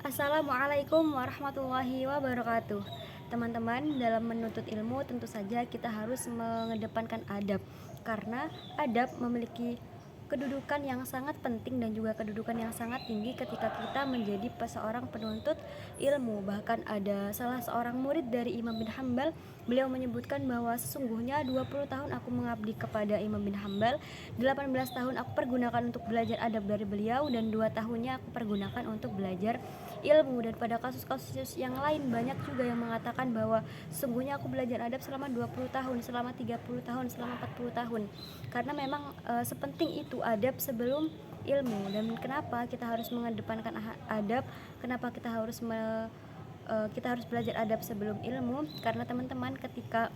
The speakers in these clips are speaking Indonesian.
Assalamualaikum warahmatullahi wabarakatuh. Teman-teman, dalam menuntut ilmu tentu saja kita harus mengedepankan adab, karena adab memiliki kedudukan yang sangat penting dan juga kedudukan yang sangat tinggi ketika kita menjadi seorang penuntut ilmu. Bahkan ada salah seorang murid dari Imam bin Hambal, beliau menyebutkan bahwa sesungguhnya 20 tahun aku mengabdi kepada Imam bin Hambal, 18 tahun aku pergunakan untuk belajar adab dari beliau, dan 2 tahunnya aku pergunakan untuk belajar ilmu. Dan pada kasus-kasus yang lain banyak juga yang mengatakan bahwa sesungguhnya aku belajar adab selama 20 tahun, selama 30 tahun, selama 40 tahun. Karena memang sepenting itu adab sebelum ilmu. Dan kenapa kita harus mengedepankan adab? Kenapa kita harus belajar adab sebelum ilmu? Karena teman-teman, ketika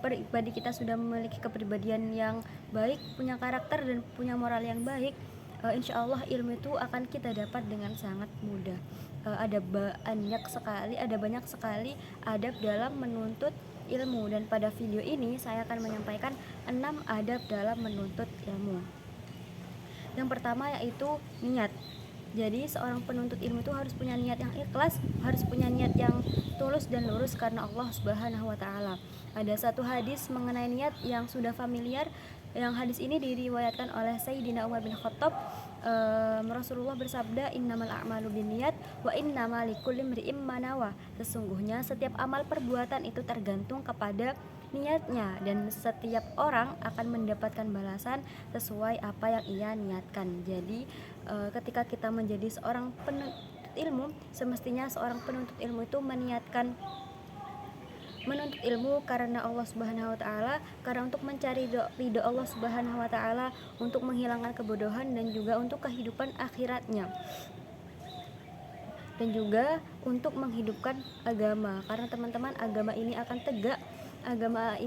pribadi kita sudah memiliki kepribadian yang baik, punya karakter dan punya moral yang baik, insya Allah ilmu itu akan kita dapat dengan sangat mudah. Ada banyak sekali adab dalam menuntut ilmu, dan pada video ini saya akan menyampaikan 6 adab dalam menuntut ilmu. Yang pertama yaitu niat. Jadi seorang penuntut ilmu itu harus punya niat yang ikhlas, harus punya niat yang tulus dan lurus karena Allah Subhanahu wa taala. Ada satu hadis mengenai niat yang sudah familiar, yang hadis ini diriwayatkan oleh Sayyidina Umar bin Khattab. Rasulullah bersabda, innamal a'malu binniyat wa innamal likulli imri'im ma nawa. Sesungguhnya setiap amal perbuatan itu tergantung kepada niatnya, dan setiap orang akan mendapatkan balasan sesuai apa yang ia niatkan. Jadi ketika kita menjadi seorang penuntut ilmu, semestinya seorang penuntut ilmu itu meniatkan menuntut ilmu karena Allah Subhanahu wa taala, karena untuk mencari ridho Allah Subhanahu wa taala, untuk menghilangkan kebodohan dan juga untuk kehidupan akhiratnya, dan juga untuk menghidupkan agama. Karena teman-teman, agama ini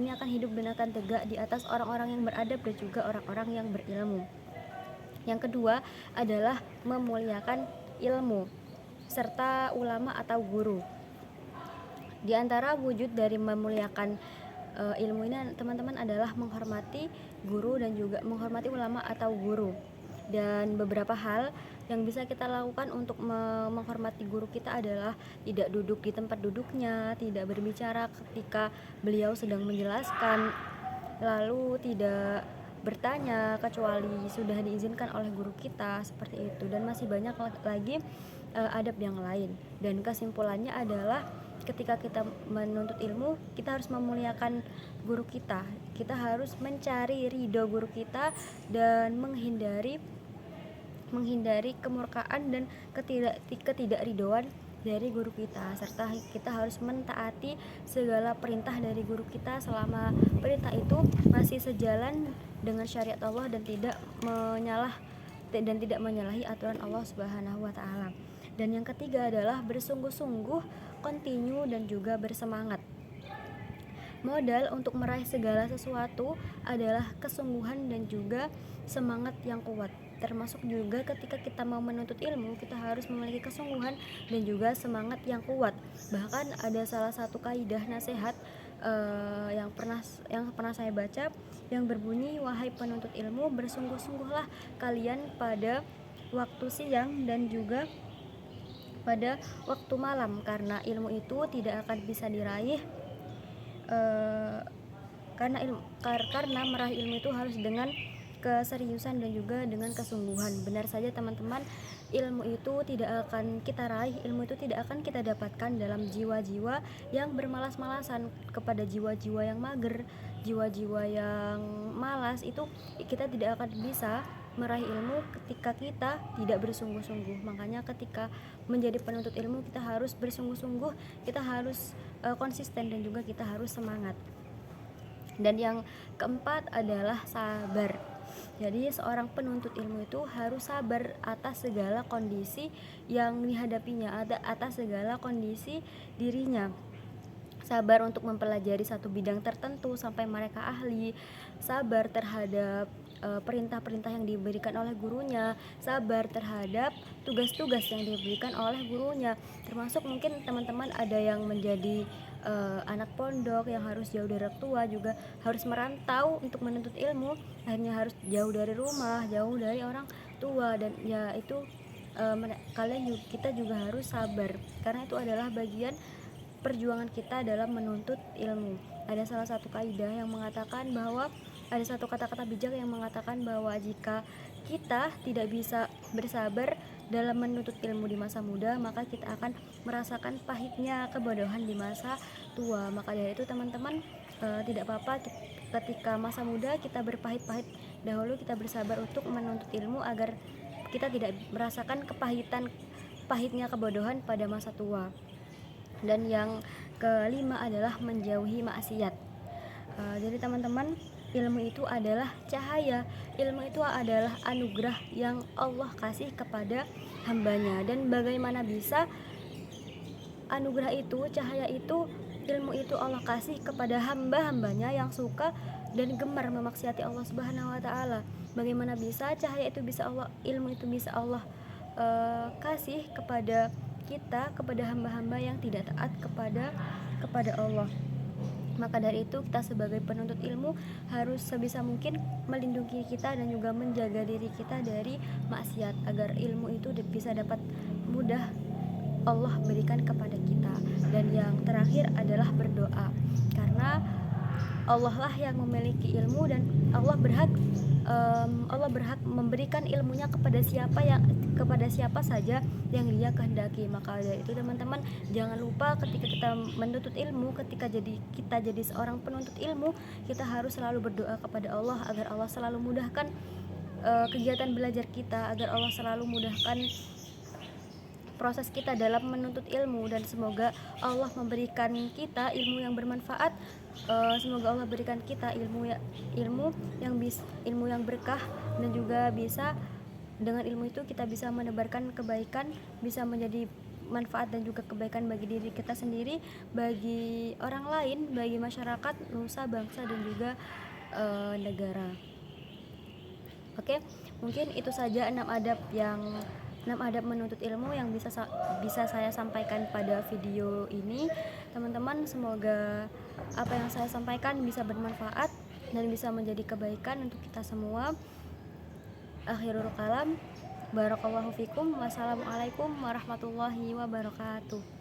akan hidup dan akan tegak di atas orang-orang yang beradab dan juga orang-orang yang berilmu. Yang kedua adalah memuliakan ilmu serta ulama atau guru. Di antara wujud dari memuliakan ilmu ini, teman-teman, adalah menghormati guru dan juga menghormati ulama atau guru. Dan beberapa hal yang bisa kita lakukan untuk menghormati guru kita adalah tidak duduk di tempat duduknya, tidak berbicara ketika beliau sedang menjelaskan, lalu tidak bertanya kecuali sudah diizinkan oleh guru kita, seperti itu. Dan masih banyak lagi adab yang lain. Dan kesimpulannya adalah, ketika kita menuntut ilmu, kita harus memuliakan guru kita. Kita harus mencari ridho guru kita dan menghindari kemurkaan dan ketidakridhoan dari guru kita, serta kita harus mentaati segala perintah dari guru kita selama perintah itu masih sejalan dengan syariat Allah dan tidak menyalahi aturan Allah Subhanahu wa taala. Dan yang ketiga adalah bersungguh-sungguh, kontinu dan juga bersemangat. Modal untuk meraih segala sesuatu adalah kesungguhan dan juga semangat yang kuat. Termasuk juga ketika kita mau menuntut ilmu, kita harus memiliki kesungguhan dan juga semangat yang kuat. Bahkan ada salah satu kaidah nasihat yang pernah saya baca, yang berbunyi, wahai penuntut ilmu, bersungguh-sungguhlah kalian pada waktu siang dan juga pada waktu malam, karena ilmu itu tidak akan bisa diraih karena meraih ilmu itu harus dengan keseriusan dan juga dengan kesungguhan. Benar saja teman-teman, ilmu itu tidak akan kita raih, ilmu itu tidak akan kita dapatkan dalam jiwa-jiwa yang bermalas-malasan. Kepada jiwa-jiwa yang mager, jiwa-jiwa yang malas, itu kita tidak akan bisa meraih ilmu ketika kita tidak bersungguh-sungguh. Makanya ketika menjadi penuntut ilmu, kita harus bersungguh-sungguh, kita harus konsisten dan juga kita harus semangat. Dan yang keempat adalah sabar. Jadi seorang penuntut ilmu itu harus sabar atas segala kondisi yang dihadapinya, atas segala kondisi dirinya. Sabar untuk mempelajari satu bidang tertentu sampai mereka ahli, sabar terhadap perintah-perintah yang diberikan oleh gurunya, sabar terhadap tugas-tugas yang diberikan oleh gurunya. Termasuk mungkin teman-teman ada yang menjadi anak pondok yang harus jauh dari orang tua, juga harus merantau untuk menuntut ilmu, akhirnya harus jauh dari rumah, jauh dari orang tua, dan ya itu kita juga harus sabar, karena itu adalah bagian perjuangan kita dalam menuntut ilmu. Ada salah satu kaidah yang mengatakan bahwa ada satu kata-kata bijak yang mengatakan bahwa jika kita tidak bisa bersabar dalam menuntut ilmu di masa muda, maka kita akan merasakan pahitnya kebodohan di masa tua. Maka dari itu teman-teman, tidak apa-apa ketika masa muda kita berpahit-pahit dahulu, kita bersabar untuk menuntut ilmu agar kita tidak merasakan pahitnya kebodohan pada masa tua. Dan yang kelima adalah menjauhi maksiat. Jadi teman-teman, ilmu itu adalah cahaya, ilmu itu adalah anugerah yang Allah kasih kepada hambanya. Dan bagaimana bisa anugerah itu, cahaya itu, ilmu itu Allah kasih kepada hamba-hambanya yang suka dan gemar memaksiati Allah Subhanahu wa taala. Bagaimana bisa cahaya itu bisa Allah, ilmu itu bisa Allah kasih kepada kita, kepada hamba-hamba yang tidak taat kepada Allah. Maka dari itu kita sebagai penuntut ilmu harus sebisa mungkin melindungi kita dan juga menjaga diri kita dari maksiat, agar ilmu itu bisa dapat mudah Allah berikan kepada kita. Dan yang terakhir adalah berdoa, karena Allah lah yang memiliki ilmu dan Allah berhak memberikan ilmunya kepada siapa saja yang Dia kehendaki. Maka dari itu teman-teman, jangan lupa ketika kita menuntut ilmu, ketika kita jadi seorang penuntut ilmu, kita harus selalu berdoa kepada Allah agar Allah selalu mudahkan kegiatan belajar kita, agar Allah selalu mudahkan proses kita dalam menuntut ilmu, dan semoga Allah memberikan kita ilmu yang bermanfaat. Semoga Allah berikan kita ilmu yang berkah, dan juga bisa dengan ilmu itu kita bisa menebarkan kebaikan, bisa menjadi manfaat dan juga kebaikan bagi diri kita sendiri, bagi orang lain, bagi masyarakat, nusa, bangsa, dan juga negara. Oke, mungkin itu saja 6 adab menuntut ilmu yang bisa saya sampaikan pada video ini. Teman-teman, semoga apa yang saya sampaikan bisa bermanfaat dan bisa menjadi kebaikan untuk kita semua. Akhirul kalam, barakallahu fikum, wassalamualaikum warahmatullahi wabarakatuh.